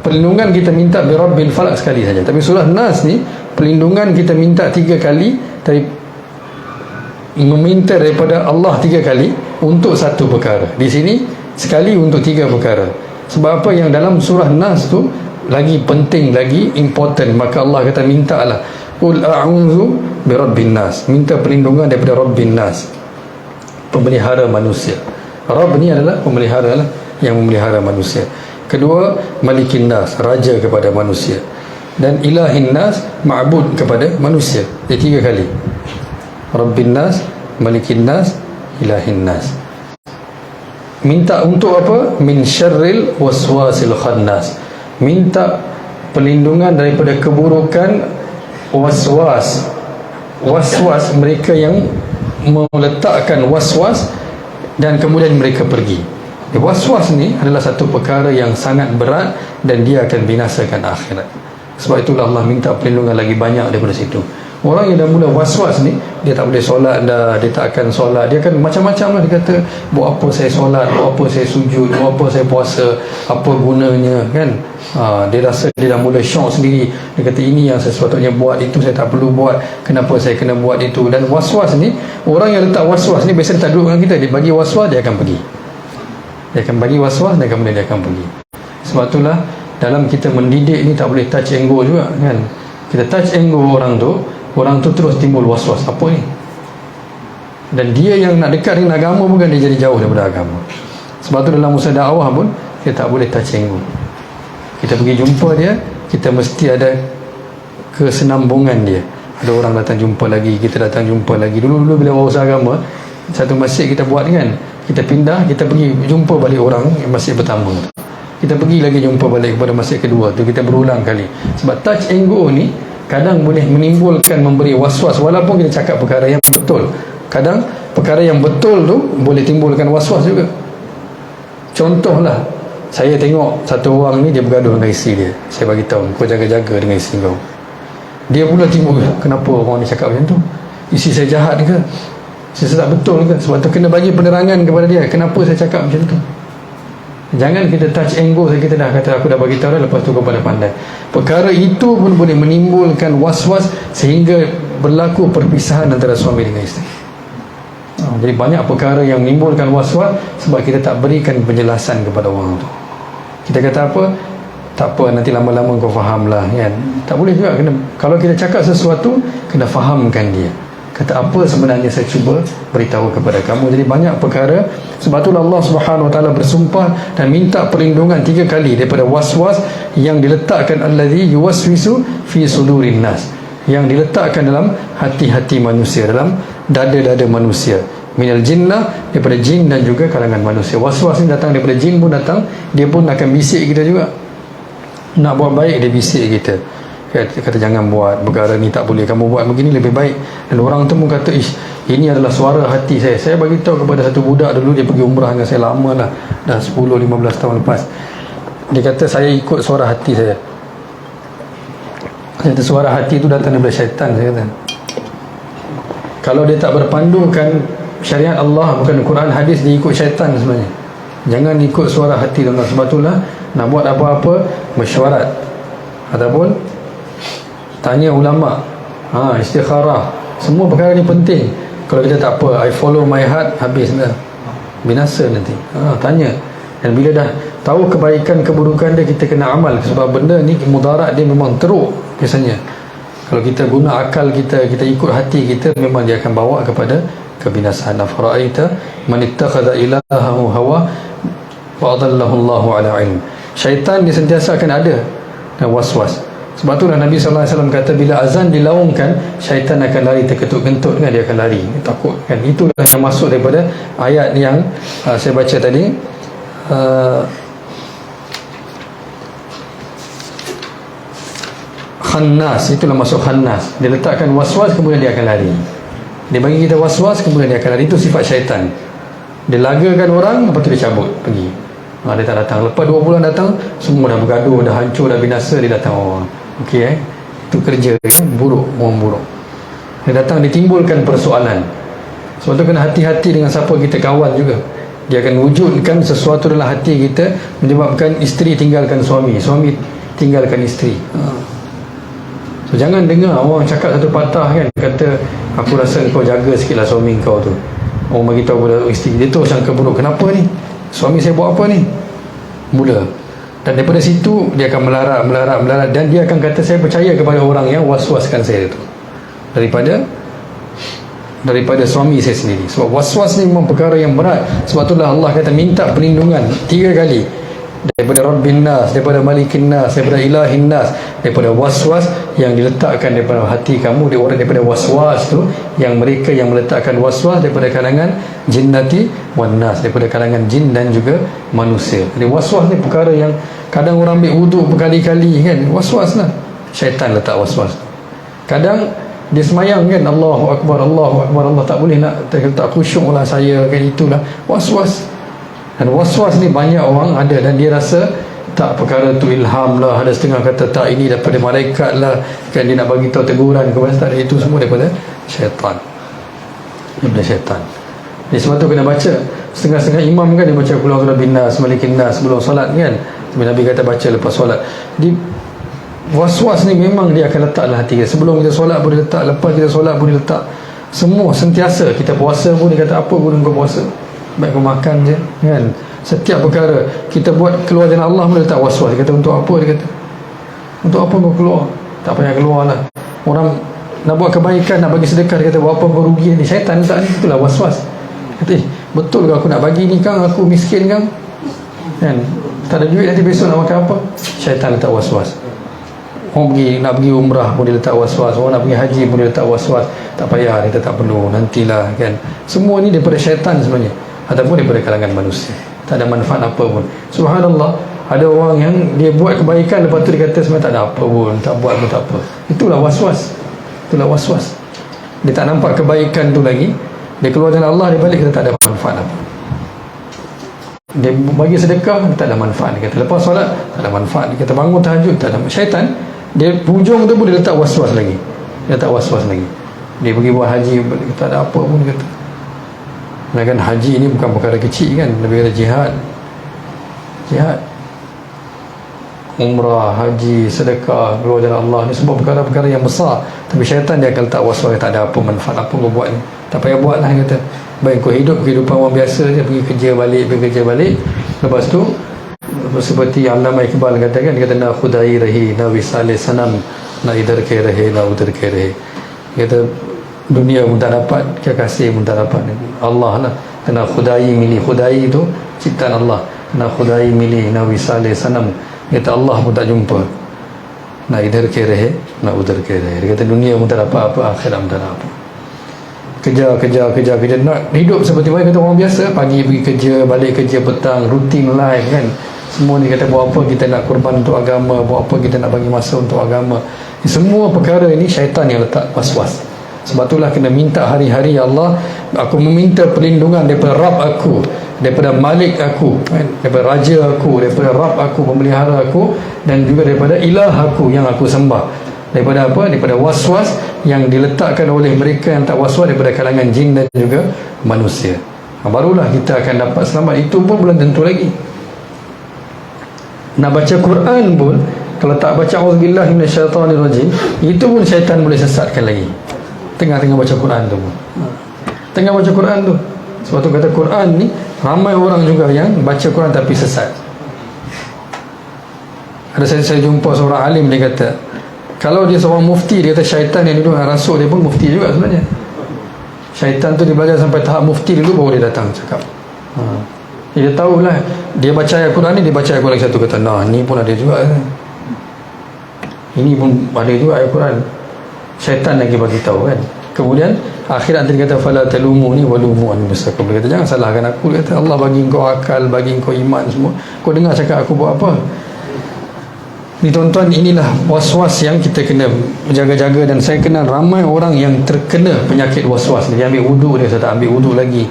Perlindungan kita minta bi Rabbil Falaq sekali saja. Tapi surah Nas ni perlindungan kita minta 3 kali, dari meminta daripada Allah 3 kali untuk satu perkara. Di sini sekali untuk 3 perkara. Sebab apa? Yang dalam surah Nas tu lagi penting, lagi important. Maka Allah kata mintalah, qul a'udzu bi Rabbin Nas, minta perlindungan daripada Rabbin Nas, pemelihara manusia. Rabb ni adalah pemelihara lah, yang memelihara manusia. Kedua, Malikin Nas, raja kepada manusia. Dan Ilahin Nas, ma'bud kepada manusia. Jadi 3 kali. Rabbin Nas, Malikin Nas, Ilahin Nas. Minta untuk apa? Min syarril waswasil khannas, minta perlindungan daripada keburukan waswas. Waswas, mereka yang meletakkan waswas dan kemudian mereka pergi. Waswas ni adalah satu perkara yang sangat berat dan dia akan binasakan akhirat. Sebab itulah Allah minta perlindungan lagi banyak daripada situ. Orang yang dah mula waswas ni, dia tak boleh solat dah, dia tak akan solat, dia akan macam-macam lah. Dia kata, buat apa saya solat, buat apa saya sujud, buat apa saya puasa, apa gunanya kan. Dia rasa dia dah mula syok sendiri. Dia kata, ini yang saya sepatutnya buat, itu saya tak perlu buat, kenapa saya kena buat itu. Dan waswas ni, orang yang letak waswas ni biasa tak duduk dengan kita, dia bagi waswas, dia akan pergi. Dia akan bagi waswas dan kemudian dia akan pergi. Sebab itulah dalam kita mendidik ni tak boleh touch and go juga kan. Kita touch and go orang tu terus timbul waswas, apa ni? Dan dia yang nak dekat dengan agama bukan, dia jadi jauh daripada agama. Sebab tu dalam usaha dakwah pun kita tak boleh touch and go. Kita pergi jumpa dia, kita mesti ada kesenambungan dia. Ada orang datang jumpa lagi, kita datang jumpa lagi. Dulu bila usaha agama, satu masjid kita buat kan, kita pindah, kita pergi jumpa balik orang masjid pertama, kita pergi lagi jumpa balik kepada masjid kedua tu, kita berulang kali. Sebab touch and go ni kadang boleh menimbulkan, memberi was-was, walaupun kita cakap perkara yang betul. Kadang perkara yang betul tu boleh timbulkan was-was juga. Contohlah, saya tengok satu orang ni dia bergaduh dengan isteri dia. Saya bagi tahu, kau jaga-jaga dengan isteri kau. Dia pula timbul, kenapa orang ni cakap macam tu? Isteri saya jahat ke? Saya tak betul ke? Sebab tu kena bagi penerangan kepada dia, kenapa saya cakap macam tu. Jangan kita touch and go, kita dah kata aku dah bagi tahu dah, lepas tu kau pada pandai. Perkara itu pun boleh menimbulkan was-was sehingga berlaku perpisahan antara suami dengan isteri. Jadi banyak perkara yang menimbulkan was-was sebab kita tak berikan penjelasan kepada orang tu. Kita kata apa? Tak apa, nanti lama-lama kau fahamlah kan. Tak boleh juga, kena, kalau kita cakap sesuatu kena fahamkan dia. Kata apa sebenarnya saya cuba beritahu kepada kamu. Jadi banyak perkara. Sebab itulah Allah Subhanahu Wa Taala bersumpah dan minta perlindungan 3 kali daripada was-was yang diletakkan, allazi yuwaswisu fi sudurin nas, yang diletakkan dalam hati-hati manusia, dalam dada-dada manusia. Minal jinnah, daripada jin dan juga kalangan manusia. Was-was ni datang daripada jin pun datang, dia pun akan bisik kita juga. Nak buat baik dia bisik kita. Kata jangan buat perkara ni, tak boleh, kamu buat begini lebih baik. Dan orang tu pun kata, ini adalah suara hati saya. Saya bagi tahu kepada satu budak dulu, dia pergi umrah dengan saya lama lah, dah 10-15 tahun lepas. Dia kata saya ikut suara hati saya. Saya kata suara hati itu datang daripada syaitan. Saya kata kalau dia tak berpandukan syariat Allah, bukan Quran hadis, dia ikut syaitan sebenarnya. Jangan ikut suara hati tuan-tuan. Sebab itulah nak buat apa-apa mesyuarat ataupun tanya ulama, istikharah, semua perkara ni penting. Kalau kita tak apa, I follow my heart, habis dah, binasa nanti. Tanya. Dan bila dah tahu kebaikan keburukan dia, kita kena amal. Sebab benda ni mudarat dia memang teruk biasanya. Kalau kita guna akal kita, kita ikut hati kita, memang dia akan bawa kepada kebinasaan. Afara'aita man ittakhadha ilahahu hawa wa adallahu Allahu ala ilm. Syaitan dia sentiasa akan ada dan was-was. Sebab tu Nabi SAW kata, bila azan dilaungkan, syaitan akan lari terkentut-kentut kan, dia akan lari, dia takut kan. Itulah yang masuk daripada ayat yang saya baca tadi. Khannas, itulah masuk khannas. Dia letakkan was-was, kemudian dia akan lari. Dia bagi kita was-was, kemudian dia akan lari. Itu sifat syaitan. Dia lagakan orang, lepas tu dia cabut, pergi. Dia tak datang. Lepas 2 bulan datang, semua dah bergaduh, dah hancur, dah binasa, dia datang. Okey, itu kerja buruk, orang buruk. Dia datang, ditimbulkan persoalan. Sebab tu kena hati-hati dengan siapa kita kawan juga. Dia akan wujudkan sesuatu dalam hati kita, menyebabkan isteri tinggalkan suami, suami tinggalkan isteri. So jangan dengar orang cakap satu patah kan, kata aku rasa kau jaga sikitlah suami kau tu. Orang bagi tahu pada isteri, dia tu sangka buruk. Kenapa ni? Suami saya buat apa ni? Mula. Dan daripada situ dia akan melarat, dan dia akan kata saya percaya kepada orang yang was-waskan saya tu daripada suami saya sendiri. Sebab was-was ni memang perkara yang berat. Sebab itulah Allah kata minta perlindungan 3 kali daripada Rabbin Nas, daripada Malikin Nas, daripada Ilahin Nas, daripada was-was yang diletakkan daripada hati kamu, daripada was-was tu, yang mereka yang meletakkan was-was daripada kalangan jinnati wan nas, daripada kalangan jin dan juga manusia. Jadi was-was ni perkara yang kadang orang ambil wuduk berkali-kali kan, was-was lah, syaitan letak was-was. Kadang dia semayang kan, Allahu Akbar, Allahu Akbar, Allah tak boleh nak tak khusyuk lah saya kan, itulah was-was. Dan was-was ni banyak orang ada, dan dia rasa tak, perkara tu ilham lah. Ada setengah kata tak, ini daripada malaikat lah kan, dia nak bagi tahu teguran kepada tak, itu semua daripada syaitan, daripada syaitan. Jadi sebab tu kena baca. Setengah-setengah imam kan dia baca Qul a'udzu birabbin nas, malikin nas sebelum solat kan, Nabi kata baca lepas solat. Jadi was-was ni memang dia akan letak dalam hati kita. Sebelum kita solat pun dia letak, lepas kita solat pun dia letak. Semua sentiasa. Kita puasa pun dia kata apa guna kau puasa, baik kau makan je kan. Setiap perkara kita buat keluar jalan Allah pun dia letak was-was. Dia kata untuk apa, dia kata untuk apa kau keluar, tak payah keluar lah. Orang nak buat kebaikan, nak bagi sedekah, dia kata buat apa kau rugi ni. Syaitan letak ni, itulah was-was. Kata betul ke aku nak bagi ni kang, aku miskin kang kan, tak ada duit, nanti besok nak makan apa. Syaitan letak was-was. Orang nak pergi umrah pun dia letak was-was, orang nak pergi haji pun dia letak was-was. Tak payah, dia tak perlu, nantilah kan. Semua ni daripada syaitan sebenarnya, ataupun daripada kalangan manusia, tak ada manfaat apa pun. Subhanallah, ada orang yang dia buat kebaikan, lepas tu dia kata sebenarnya tak ada apa pun, tak buat pun tak apa. Itulah was-was. Itulah was-was. Dia tak nampak kebaikan tu lagi, dia keluar jalan Allah, dia balik kata tak ada manfaat apa. Dia bagi sedekah, tak ada manfaat. Dia kata lepas solat tak ada manfaat. Dia kata bangun tahajud, tak ada. Syaitan dia hujung tu pun dia letak was-was lagi, dia letak was-was lagi. Dia pergi buat haji, tak ada apa pun, dia kata. Kan haji ni bukan perkara kecil kan, lebih kata jihad, umrah, haji, sedekah, keluar jalan Allah, ni semua perkara-perkara yang besar. Tapi syaitan dia akan letak was-was, tak ada apa manfaat apa kau buat ni, tak payah buat lah. Dia kata baik kau hidup kehidupan orang biasa je, pergi kerja balik. Lepas tu seperti Allama Iqbal katakan, dia kata na khudai rahi, na wisale sanam, na idhar ke rahe, na udhar ke rahe. Dia kata dunia pun tak dapat, kekasih pun tak dapat, Allah lah. Kena khudai milih, khudai itu ciptaan Allah, kena khudai milih, na wisale sanam. Dia kata Allah pun tak jumpa, na idhar ke rahe, na udhar ke rahe. Dia kata dunia pun tak dapat apa, akhirat pun tak dapat apa. Kerja, nak hidup seperti mana kata orang biasa, pagi pergi kerja, balik kerja petang, rutin life kan. Semua ni kata buat apa kita nak korban untuk agama, buat apa kita nak bagi masa untuk agama. Semua perkara ini syaitan yang letak was-was. Sebab itulah kena minta hari-hari, ya Allah, aku meminta perlindungan daripada Rabb aku, daripada Malik aku kan? Daripada Raja aku, daripada Rabb aku, pemelihara aku, dan juga daripada Ilah aku yang aku sembah. Daripada apa? Daripada was-was yang diletakkan oleh mereka yang tak was-was, daripada kalangan jin dan juga manusia. Barulah kita akan dapat selamat. Itu pun belum tentu lagi. Nak baca Quran pun, kalau tak baca auzubillahi minasyaitanirrajim, itu pun syaitan boleh sesatkan lagi. Tengah-tengah baca Quran tu pun, tengah baca Quran tu. Sebab tu kata Quran ni, ramai orang juga yang baca Quran tapi sesat. Ada saya jumpa seorang alim, dia kata kalau dia seorang mufti, dia kata syaitan yang duduk dengan rasuk dia pun mufti juga sebenarnya. Syaitan tu dia belajar sampai tahap mufti dulu, baru dia datang cakap. Dia tahulah, dia baca ayat Quran ni, dia baca ayat Quran satu, kata nah ni pun ada juga, ini pun ada juga ayat Quran. Syaitan lagi bagi tahu kan. Kemudian akhirat nanti dia kata fala talumuni walumu anfusakum. Dia kata jangan salahkan aku. Dia kata Allah bagi engkau akal, bagi engkau iman semua, kau dengar cakap aku buat apa. Ni tuan-tuan, inilah was-was yang kita kena jaga-jaga. Dan saya kenal ramai orang yang terkena penyakit was-was. Dia ambil wuduk, dia tak ambil wuduk lagi,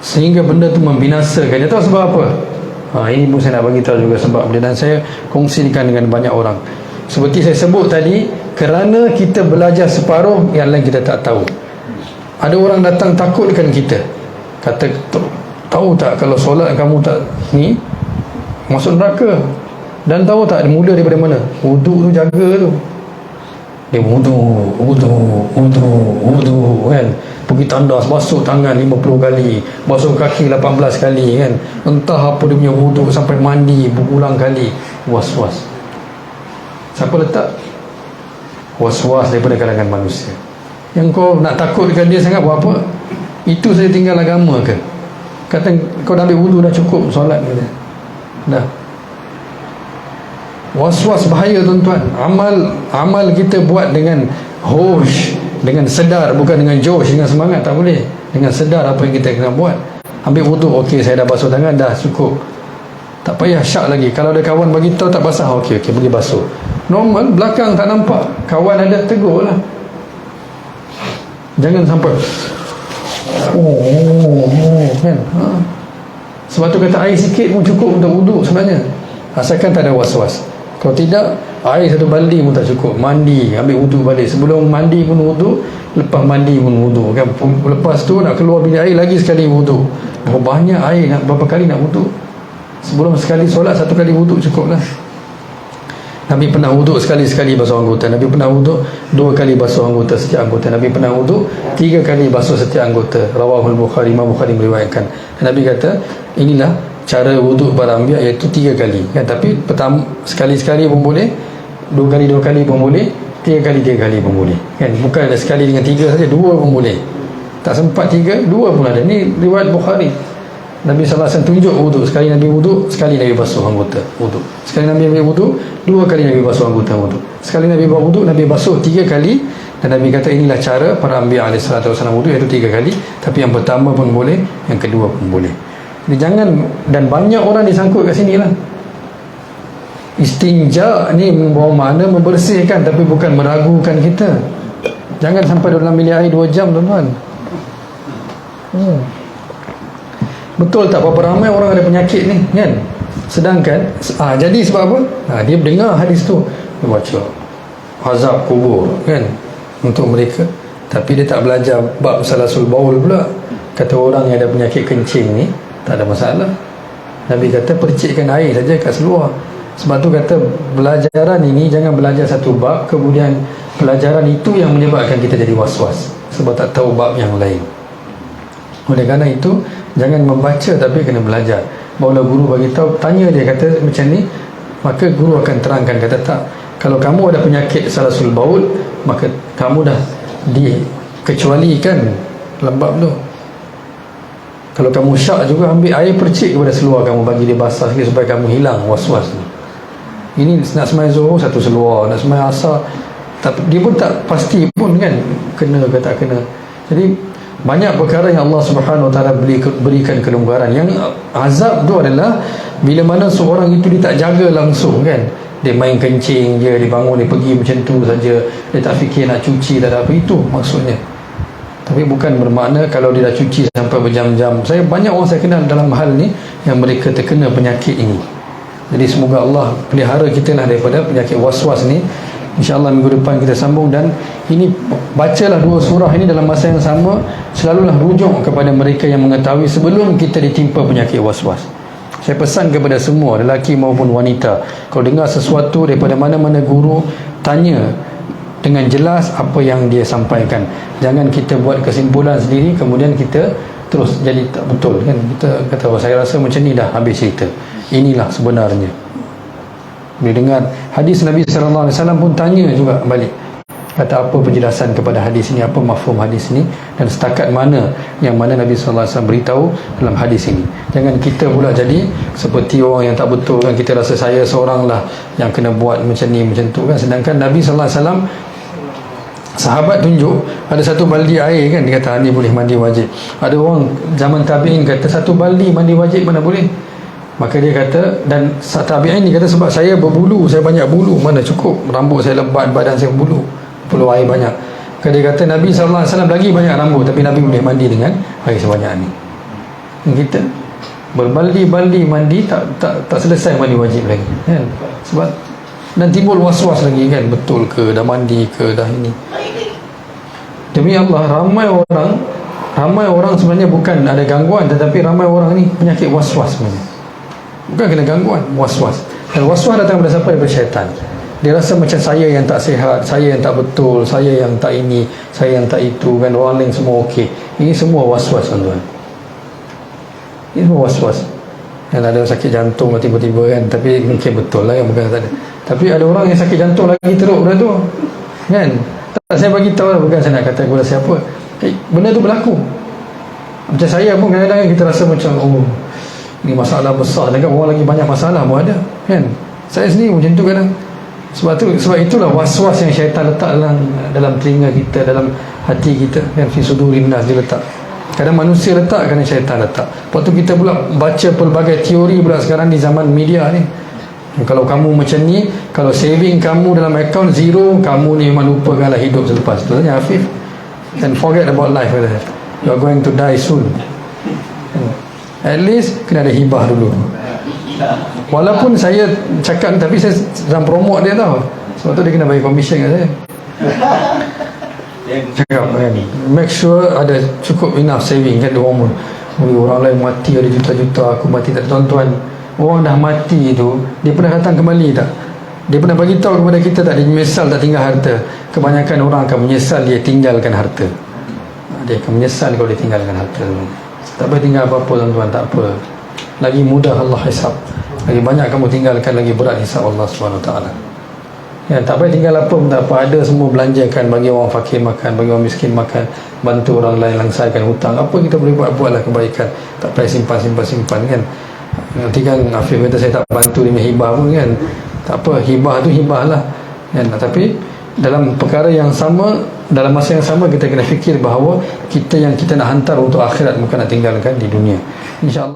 sehingga benda tu membinasakan dia. Tahu sebab apa? Ini pun saya nak bagi tahu juga sebab dia, dan saya kongsikan dengan banyak orang. Seperti saya sebut tadi, kerana kita belajar separuh, yang lain kita tak tahu. Ada orang datang takutkan kita, kata Tahu tak kalau solat kamu tak ni masuk neraka? Dan tahu tak mula daripada mana? Wuduk tu jaga tu. Dia wudu kan, pergi tandas, basuh tangan 50 kali, basuh kaki 18 kali kan, entah apa dia punya wudu, sampai mandi berulang kali. Was-was. Siapa letak? Was-was daripada kalangan manusia. Yang kau nak takutkan dia sangat buat apa? Itu saya tinggal agama ke? Kata kau dah ambil wudu dah cukup solat ke? Dah. Was-was bahaya tuan-tuan. Amal kita buat dengan hosh, dengan sedar, bukan dengan josh, dengan semangat. Tak boleh. Dengan sedar apa yang kita kena buat. Ambil wudu, okey saya dah basuh tangan, dah cukup. Tak payah syak lagi. Kalau ada kawan bagi tahu tak basah, okey pergi basuh. Normal, belakang tak nampak, kawan ada, tegur lah. Jangan sampai kan. Sebab tu kata air sikit pun cukup untuk wudu sebenarnya, asalkan tak ada was-was. Kalau tidak, air 1 baldi pun tak cukup. Mandi, ambil wudu balik. Sebelum mandi pun wudu, lepas mandi pun wudu kan. Lepas tu nak keluar bilik air lagi sekali wudu. Berapa banyak air, nak berapa kali nak wudu? Sebelum sekali solat 1 kali wudu cukup lah. Nabi pernah wudu sekali basuh anggota. Nabi pernah wudu 2 kali basuh anggota setiap anggota. Nabi pernah wudu 3 kali basuh setiap anggota. Rawahul Bukhari, Imam Bukhari meriwayatkan. Nabi kata inilah cara wuduk para anbiya, iaitu 3 kali kan. Tapi pertama sekali-sekali pun boleh, 2 kali pun boleh, 3 kali pun boleh kan. Bukan ada sekali dengan 3 saja, 2 pun boleh. Tak sempat 3, 2 pun ada. Ni riwayat Bukhari. Nabi SAW tunjuk wuduk. Sekali Nabi wuduk, sekali Nabi basuh anggota wuduk. Sekali Nabi ambil wuduk, 2 kali Nabi basuh anggota wuduk. Sekali Nabi buat wuduk, Nabi basuh 3 kali. Dan Nabi kata inilah cara para anbiya alaihissalatu wassalam wuduk, iaitu 3 kali. Tapi yang pertama pun boleh, yang kedua pun boleh. Jadi jangan, dan banyak orang disangkut kat sini lah. Istinja ni membawa makna membersihkan, tapi bukan meragukan kita. Jangan sampai dalam bilik air 2 jam tuan-tuan. Betul tak berapa ramai orang ada penyakit ni kan? Sedangkan jadi sebab apa? Dia dengar hadis tu, dia baca azab kubur kan untuk mereka, tapi dia tak belajar bab salasul baul pula. Kata orang yang ada penyakit kencing ni tak ada masalah. Nabi kata percikkan air saja kat seluar. Sebab tu kata pelajaran ini jangan belajar satu bab kemudian pelajaran itu yang menyebabkan kita jadi was-was sebab tak tahu bab yang lain. Oleh kerana itu jangan membaca tapi kena belajar. Barulah guru bagi tahu, tanya dia kata macam ni, maka guru akan terangkan. Kata tak, kalau kamu ada penyakit salasul baul, maka kamu dah dikecualikan dalam bab tu. Kalau kamu syak juga, ambil air percik kepada seluar kamu, bagi dia basah sikit supaya kamu hilang was-was ni. Ini nak sembahyang zuhur satu seluar, nak sembahyang asar dia pun tak pasti pun kan kena ke tak kena. Jadi banyak perkara yang Allah Subhanahu Wa Taala berikan kelonggaran. Yang azab tu adalah bila mana seorang itu dia tak jaga langsung kan, dia main kencing je, dia bangun dia pergi macam tu saja, dia tak fikir nak cuci, tak ada apa, itu maksudnya. Tapi bukan bermakna kalau dia dah cuci sampai berjam-jam. Banyak orang saya kenal dalam hal ni yang mereka terkena penyakit ini. Jadi semoga Allah pelihara kita lah daripada penyakit was-was ni. InsyaAllah minggu depan kita sambung. Dan ini bacalah 2 surah ini dalam masa yang sama. Selalulah rujuk kepada mereka yang mengetahui sebelum kita ditimpa penyakit was-was. Saya pesan kepada semua, lelaki maupun wanita, kalau dengar sesuatu daripada mana-mana guru, tanya dengan jelas apa yang dia sampaikan. Jangan kita buat kesimpulan sendiri kemudian kita terus jadi tak betul kan. Kita kata, oh, saya rasa macam ni, dah habis cerita. Inilah sebenarnya. Bila dengar hadis Nabi SAW pun tanya juga balik, kata apa penjelasan kepada hadis ini, apa mafhum hadis ini, dan setakat mana yang mana Nabi SAW beritahu dalam hadis ini. Jangan kita pula jadi seperti orang yang tak betul kan, kita rasa saya seorang lah yang kena buat macam ni macam tu kan. Sedangkan Nabi SAW, sahabat tunjuk ada 1 baldi air kan, dia kata ni boleh mandi wajib. Ada orang zaman tabi'in kata 1 baldi mandi wajib mana boleh. Maka dia kata, dan tabi'in ni kata sebab saya berbulu, saya banyak bulu, mana cukup, rambut saya lebat, badan saya berbulu, perlu air banyak. Maka dia kata Nabi SAW lagi banyak rambut, tapi Nabi boleh mandi dengan air sebanyak ni. Kita berbaldi-baldi mandi tak selesai mandi wajib lagi kan? Sebab dan timbul was-was lagi kan, betul ke, dah mandi ke, dah ini. Demi Allah, ramai orang ramai orang sebenarnya bukan ada gangguan, tetapi ramai orang ni penyakit was-was sebenarnya. Bukan kena gangguan, was-was. Dan was-was datang daripada siapa? Daripada syaitan. Dia rasa macam saya yang tak sihat, saya yang tak betul, saya yang tak ini, saya yang tak itu, kan orang lain semua okey. Ini semua was-was, tuan-tuan. Ini semua was-was. Yang ada sakit jantung tiba-tiba kan, tapi mungkin betul lah, yang bukan tak ada. Tapi ada orang yang sakit jantung lagi teruk dah tu, kan? Tak, saya bagi tahu lah, bukan saya nak kata kepada siapa. Benda tu berlaku. Macam saya pun kadang-kadang kita rasa macam, oh, ni masalah besar, dan orang lagi banyak masalah pun ada, kan? Saya sendiri macam tu kadang. Sebab itulah was-was yang syaitan letak dalam telinga kita, dalam hati kita, kan? Fi sudurin nas dia letak. Kadang manusia letak, kadang syaitan letak. Lepas tu kita pula baca pelbagai teori pula sekarang di zaman media ni. Kalau kamu macam ni, kalau saving kamu dalam akaun zero, kamu ni memang lupakanlah hidup selepas tu. Tanya Afif, and forget about life. You are going to die soon. At least kena ada hibah dulu. Walaupun saya cakap, tapi saya sedang promote dia tau. Sebab tu dia kena bagi commission kat saya. Cakap kan, make sure ada cukup enough saving, kan. Orang lain mati ada juta-juta, aku mati tak. Tuan-tuan, orang dah mati tu, dia pernah datang kembali tak? Dia pernah bagi tahu kepada kita tak? Dia menyesal tak tinggal harta. Kebanyakan orang akan menyesal dia tinggalkan harta. Dia akan menyesal kalau dia tinggalkan harta. Tak payah tinggal apa-apa, tuan-tuan, tak apa. Lagi mudah Allah hisab. Lagi banyak kamu tinggalkan, lagi berat hisab Allah SWT. Ya, tak payah tinggal apa pun, tak apa. Ada semua belanjakan, bagi orang fakir makan, bagi orang miskin makan, bantu orang lain, langsaikan hutang. Apa kita boleh buatlah kebaikan. Tak payah simpan kan. Nanti kan Afif kata saya tak bantu dia hibah pun, kan. Tak apa, hibah tu hibah lah, kan. Tapi dalam perkara yang sama, dalam masa yang sama, kita kena fikir bahawa kita yang kita nak hantar untuk akhirat, bukan nak tinggalkan di dunia, insya-Allah.